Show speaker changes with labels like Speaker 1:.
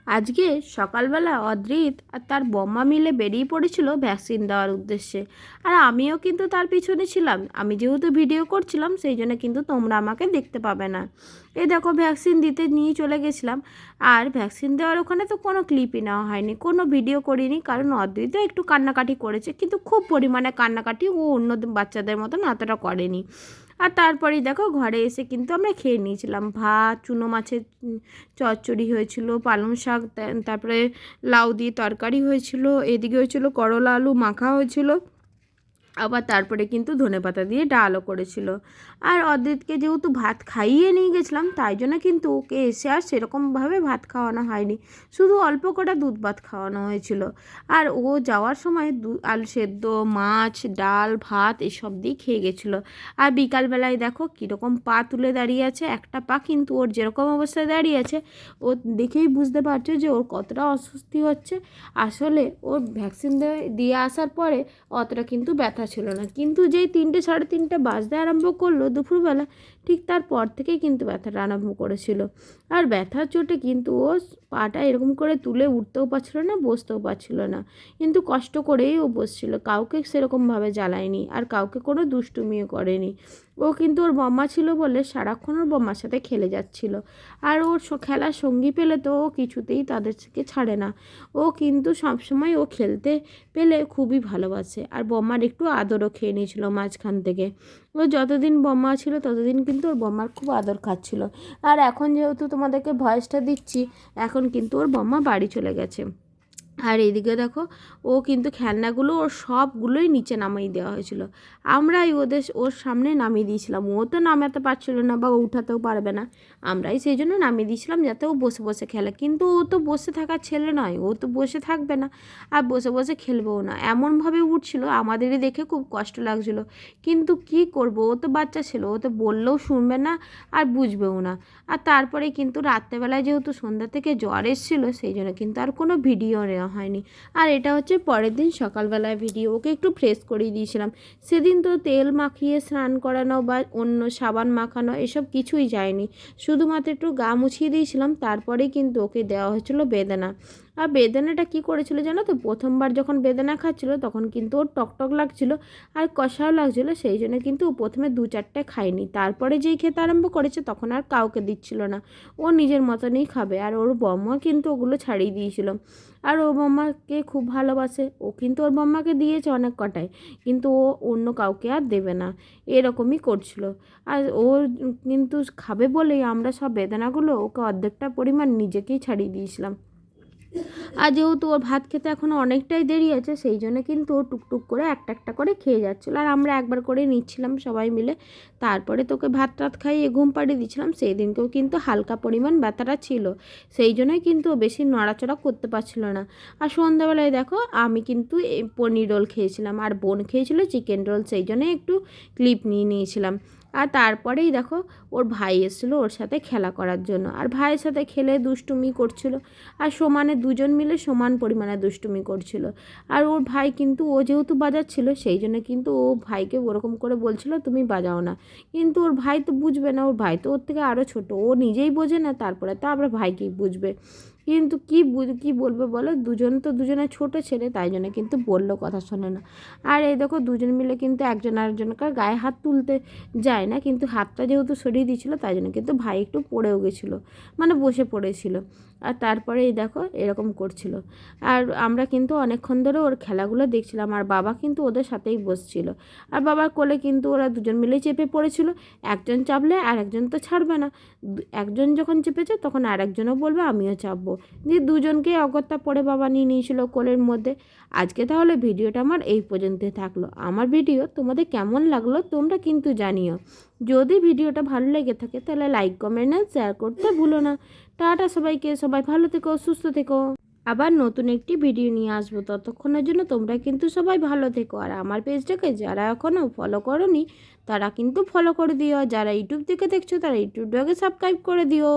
Speaker 1: আজকে সকালবেলা অদ্রিত আর তার বম্মা মিলে বেরিয়ে পড়েছিল ভ্যাকসিন দেওয়ার উদ্দেশ্যে। আর আমিও কিন্তু তার পিছনে ছিলাম। আমি যেহেতু ভিডিও করছিলাম সেই জন্য কিন্তু তোমরা আমাকে দেখতে পাবে না। এই দেখো ভ্যাকসিন দিতে নিয়ে চলে গেছিলাম। আর ভ্যাকসিন দেওয়ার ওখানে তো কোনো ক্লিপই নেওয়া হয়নি, কোনো ভিডিও করিনি, কারণ অদ্রিতও একটু কান্নাকাটি করেছে, কিন্তু খুব পরিমাণে কান্নাকাটি ও অন্য বাচ্চাদের মতন অতটা করেনি। আর তারপরেই দেখো ঘরে এসে কিন্তু আমরা খেয়ে নিয়েছিলাম ভাত, চুনো মাছের চচ্চড়ি হয়েছিল, পালং শাক, তারপরে লাউ দিয়ে তরকারি হয়েছিল, এদিকে হয়েছিল করলা আলু মাখা হয়েছিল, আবার তারপরে কিন্তু ধনেপাতা দিয়ে ডালও করেছিল। আর অদ্রিতকে যেহেতু ভাত খাইয়ে নিয়ে গেছিলাম, তাই জন্য কিন্তু ওকে এসে আর সেরকমভাবে ভাত খাওয়ানো হয়নি, শুধু অল্প করে দুধ ভাত খাওয়ানো হয়েছিল। আর ও যাওয়ার সময় আলু সেদ্ধ, মাছ, ডাল, ভাত এসব দিয়ে খেয়ে গেছিলো। আর বিকালবেলায় দেখো কীরকম পা তুলে দাঁড়িয়ে আছে, একটা পা কিন্তু ওর যেরকম অবস্থায় দাঁড়িয়ে আছে ও দেখেই বুঝতে পারছো যে ওর কতটা অস্বস্তি হচ্ছে। আসলে ওর ভ্যাকসিন দিয়ে আসার পরে অতটা কিন্তু ব্যথা ছিল না, কিন্তু যেই 3টে সাড়ে 3টে বাজতে আরম্ভ করলো দুপুরবেলা, ঠিক তারপর থেকেই কিন্তু ব্যথাটা আরম্ভ করেছিল। আর ব্যথার চোটে কিন্তু ও পাটা এরকম করে তুলে উঠতেও পারছিল না, বসতেও পারছিল না, কিন্তু কষ্ট করেই ও বসছিল, কাউকে সেরকমভাবে জ্বালায়নি আর কাউকে কোনো দুষ্টুমিও করেনি। ও কিন্তু ওর বম্মা ছিল বলে সারাক্ষণ ওর বম্মার সাথে খেলে যাচ্ছিল। আর ওর খেলার সঙ্গী পেলে তো ও কিছুতেই তাদেরকে ছাড়ে না। ও কিন্তু সবসময় ও খেলতে পেলে খুবই ভালোবাসে, আর বম্মার একটু আদরও খেয়ে নিয়েছিল মাঝখান থেকে। ও যতদিন বম্মা ছিল ততদিন কিন্তু ওর বম্মার খুব আদর খাচ্ছিল। আর এখন যেহেতু তোমাদেরকে ভয়েসটা দিচ্ছি, এখন কিন্তু ওর বম্মা বাড়ি চলে গেছে। আর এদিকে দেখো ও কিন্তু খেলনাগুলো ওর সবগুলোই নিচে নামিয়ে দেওয়া হয়েছিল, আমরাই ওর সামনে নামিয়ে দিয়েছিলাম। ও তো নামাতে পারছিল না বা উঠাতেও পারবে না, আমরাই সেই জন্য নামিয়ে দিয়েছিলাম যাতে ও বসে বসে খেলে। কিন্তু ও তো বসে থাকার ছেলে নয়, ও তো বসে থাকবে না আর বসে বসে খেলবেও না, এমনভাবে উঠছিল আমাদেরই দেখে খুব কষ্ট লাগছিল। কিন্তু কি করব, ও তো বাচ্চা ছিল, ও তো বললেও শুনবে না আর বুঝবেও না। আর তারপরে কিন্তু রাত্রেবেলায় যেহেতু সন্ধ্যা থেকে জ্বর এসেছিলো, সেই জন্য কিন্তু আর কোনো ভিডিও নেওয়া হয়নি। আর এটা হচ্ছে পরের দিন সকালবেলায় ভিডিও, ওকে একটু ফ্রেশ করিয়ে দিয়েছিলাম। সেদিন তো তেল মাখিয়ে স্নান করানো বা অন্য সাবান মাখানো এসব কিছুই যায়নি, শুধুমাত্র একটু গা মুছিয়ে দিয়েছিলাম। তারপরেই কিন্তু ওকে দেওয়া হয়েছিল বেদানা। আর বেদানাটা কী করেছিল জানো তো, প্রথমবার যখন বেদানা খাচ্ছিলো তখন কিন্তু ওর টকটক লাগছিল আর কষাও লাগছিলো, সেই জন্য কিন্তু ও প্রথমে 2-4টে খায়নি। তারপরে যেই খেতে আরম্ভ করেছে তখন আর কাউকে দিচ্ছিল না, ও নিজের মতনই খাবে। আর ওর বম্মা কিন্তু ওগুলো ছাড়িয়ে দিয়েছিল। আর ওর বম্মাকে খুব ভালোবাসে, ও কিন্তু ওর বম্মাকে দিয়েছে অনেক কটাই, কিন্তু ও অন্য কাউকে আর দেবে না, এরকমই করছিল। আর ওর কিন্তু খাবে বলেই আমরা সব বেদানাগুলো ওকে অর্ধেকটা পরিমাণ নিজেকেই ছাড়িয়ে দিয়েছিলাম। আর যেহেতু ওর ভাত খেতে এখনও অনেকটাই দেরি আছে, সেই জন্য কিন্তু ও টুকটুক করে একটা একটা করে খেয়ে যাচ্ছিলো, আর আমরা একবার করে নিচ্ছিলাম সবাই মিলে। তারপরে তোকে ভাত টাত খাইয়ে ঘুম পাড়িয়ে দিচ্ছিলাম। সেই দিনকেও কিন্তু হালকা পরিমাণ ব্যথাটা ছিল, সেই জন্যই কিন্তু ও বেশি নড়াচড়া করতে পারছিল না। আর সন্ধ্যাবেলায় দেখো আমি কিন্তু পনির রোল খেয়েছিলাম, আর বোন খেয়েছিল চিকেন রোল, সেই জন্যই একটু ক্লিপ নিয়ে নিয়েছিলাম। আর তারপরেই দেখো ওর ভাই এসেছিলো ওর সাথে খেলা করার জন্য, আর ভাইয়ের সাথে খেলে দুষ্টুমি করছিল, আর সমানে দুজন মিলে সমান পরিমাণে দুষ্টুমি করছিল। আর ওর ভাই কিন্তু ও যেহেতু বাজাচ্ছিল সেই জন্য কিন্তু ও ভাইকে ওরকম করে বলছিল তুমি বাজাও না, কিন্তু ওর ভাই তো বুঝবে না, ওর ভাই তো ওর থেকে আরও ছোট, ও নিজেই বোঝে না, তারপরে তো আবার ভাইকেই বুঝবে। কিন্তু কী বলবে বলো, দুজন তো দুজনের ছোটো ছেলে, তাই জন্য কিন্তু বললো কথা শোনে না। আর এই দেখো দুজন মিলে কিন্তু একজন আরেকজনকার গায়ে হাত তুলতে যায় না, কিন্তু হাতটা যেহেতু সরিয়ে দিয়েছিলো তাই জন্য কিন্তু ভাই একটু পড়েও গেছিলো, মানে বসে পড়েছিল। আর তারপরে এই দেখো এরকম করছিল। আর আমরা কিন্তু অনেকক্ষণ ধরে ওর খেলাগুলো দেখছিলাম, আর বাবা কিন্তু ওদের সাথেই বসছিল। আর বাবার কোলে কিন্তু ওরা দুজন মিলেই চেপে পড়েছিল, একজন চাপলে আর একজন তো ছাড়বে না, একজন যখন চেপেছে তখন আর একজনও বলবে আমিও চাপবো, দিয়ে দুজনকে অগত্যা পড়ে বাবা নিয়ে নিয়েছিল কোলের মধ্যে। আজকে তাহলে ভিডিওটা আমার এই পর্যন্তই থাকলো। আমার ভিডিও তোমাদের কেমন লাগলো তোমরা কিন্তু জানিও। যদি ভিডিওটা ভালো লেগে থাকে তাহলে লাইক, কমেন্ট আর শেয়ার করতে ভুলো না। টাটা সবাইকে, সবাই ভালো থেকো, সুস্থ থেকো। আবার নতুন একটি ভিডিও নিয়ে আসবো, ততক্ষণের জন্য তোমরা কিন্তু সবাই ভালো থেকো। আর আমার পেজটাকে যারা এখনও ফলো করোনি তারা কিন্তু ফলো করে দিও, যারা ইউটিউব থেকে দেখছো তারা ইউটিউবটাকে সাবস্ক্রাইব করে দিও।